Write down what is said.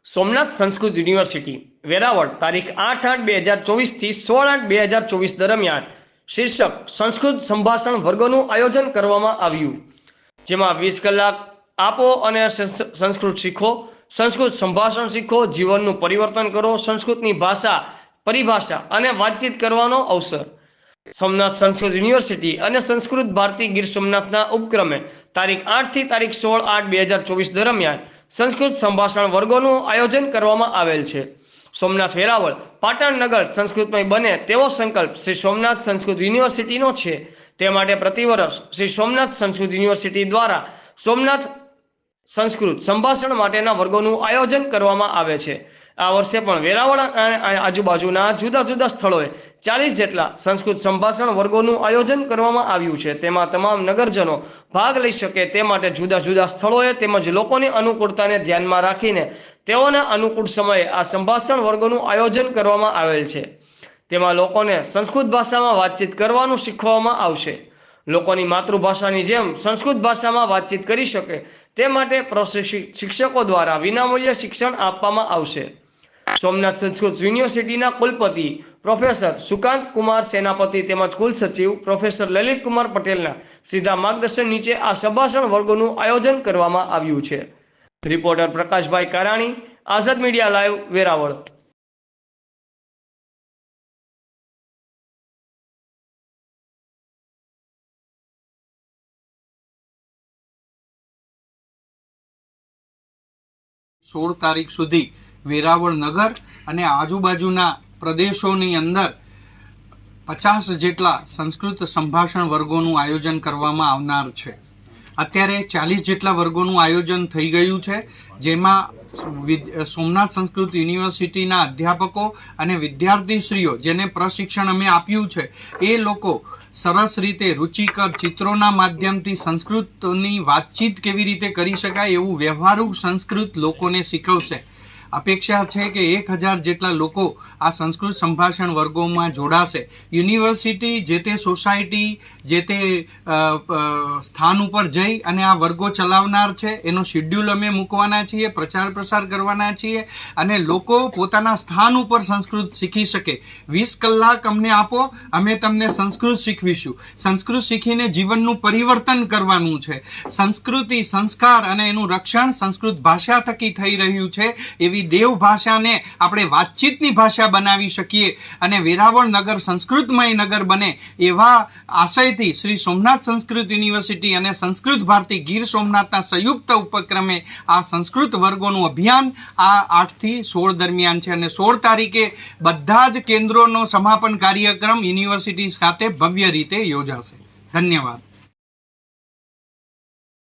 Somnath Sanskrit university Veraval તારીખ 8/8/2024 થી 16/8/2024 દરમિયાન શીર્ષક સંસ્કૃત સંભાષણ વર્ગોનું આયોજન કરવામાં આવ્યું, જેમાં 20 કલાક આપો અને સંસ્કૃત શીખો, સંસ્કૃત સંભાષણ શીખો, જીવનનું પરિવર્તન કરો, સંસ્કૃતની ભાષા, પરિભાષા અને વાતચીત કરવાનો અવસર. સોમનાથ સંસ્કૃત યુનિવર્સિટી અને સંસ્કૃત ભારતી ગીર સોમનાથના ઉપક્રમે તારીખ 8 થી તારીખ 16/8/2024 દરમિયાન સંસ્કૃત સંભાષણ વર્ગોનું આયોજન કરવામાં આવેલ છે. સોમનાથ વેરાવળ પાટણ નગર સંસ્કૃતમય બને તેવો સંકલ્પ શ્રી સોમનાથ સંસ્કૃત યુનિવર્સિટીનો છે. તે માટે પ્રતિવર્ષ શ્રી સોમનાથ સંસ્કૃત યુનિવર્સિટી દ્વારા સોમનાથ સંસ્કૃત સંભાષણ માટેના વર્ગોનું આયોજન કરવામાં આવે છે. આ વર્ષે પણ વેરાવળ અને આજુબાજુના જુદા જુદા સ્થળોએ 40 જેટલા સંસ્કૃત સંભાષણ વર્ગોનું આયોજન કરવામાં આવ્યું છે. તેમાં તમામ નગરજનો ભાગ લઈ શકે તે માટે જુદા જુદા સ્થળોએ તેમજ લોકોની અનુકૂળતાને ધ્યાનમાં રાખીને તેઓના અનુકૂળ સમયે આ સંભાષણ વર્ગોનું આયોજન કરવામાં આવેલ છે. તેમાં લોકોને સંસ્કૃત ભાષામાં વાતચીત કરવાનું શીખવવામાં આવશે. લોકોની માતૃભાષાની જેમ સંસ્કૃત ભાષામાં વાતચીત કરી શકે તે માટે પ્રશિક્ષિત શિક્ષકો દ્વારા વિનામૂલ્ય શિક્ષણ આપવામાં આવશે. સોમનાથ સંસ્કૃત યુનિવર્સિટીના કુલપતિ પ્રોફેસર સુકાંત કુમાર સેનાપતિ તેમજ કુલ સચિવ પ્રોફેસર લલિત કુમાર પટેલના સીધા માર્ગદર્શન નીચે આ સંભાષણ વર્ગોનું આયોજન કરવામાં આવ્યું છે. રિપોર્ટર પ્રકાશભાઈ કારાણી, આઝાદ મીડિયા લાઈવ, વેરાવળ. સોળ તારીખ સુધી વેરાવળ નગર અને આજુબાજુના પ્રદેશોની અંદર 50 જેટલા સંસ્કૃત સંભાષણ વર્ગોનું આયોજન કરવામાં આવનાર છે. અત્યારે 40 જેટલા વર્ગોનું આયોજન થઈ ગયું છે, જેમાં સોમનાથ સંસ્કૃત યુનિવર્સિટીના અધ્યાપકો અને વિદ્યાર્થીશ્રીઓ જેને પ્રશિક્ષણ અમે આપ્યું છે એ લોકો સરસ રીતે રુચિકર ચિત્રોના માધ્યમથી સંસ્કૃતની વાતચીત કેવી રીતે કરી શકાય એવું વ્યવહારુ સંસ્કૃત લોકોને શીખવશે. અપેક્ષા છે કે 1000 જેટલા લોકો આ સંસ્કૃત સંભાષણ વર્ગોમાં જોડાશે. યુનિવર્સિટી જે તે સોસાયટી જે તે સ્થાન ઉપર જઈ અને આ વર્ગો ચલાવનાર છે. એનો શેડ્યુલ અમે મૂકવાના છીએ, પ્રચાર પ્રસાર કરવાના છીએ અને લોકો પોતાના સ્થાન ઉપર સંસ્કૃત શીખી શકે. 20 કલાક અમને આપો, અમે તમને સંસ્કૃત શીખવીશું. સંસ્કૃત શીખીને જીવનનું પરિવર્તન કરવાનું છે. સંસ્કૃતિ, સંસ્કાર અને એનું રક્ષણ સંસ્કૃત ભાષા થકી થઈ રહ્યું છે. એવી દેવ ભાષાને આપણે વાતચીતની ભાષા બનાવી શકીએ અને વેરાવળ નગર સંસ્કૃતમય નગર બને એવા આશયથી શ્રી સોમનાથ સંસ્કૃત યુનિવર્સિટી અને સંસ્કૃત ભારતી ગીર સોમનાથના સંયુક્ત ઉપક્રમે આ સંસ્કૃત વર્ગોનું અભિયાન આ 8 થી 16 દરમિયાન છે અને 16 તારીખે બધા જ કેન્દ્રોનો સમાપન કાર્યક્રમ યુનિવર્સિટી ખાતે ભવ્ય રીતે યોજાશે. ધન્યવાદ.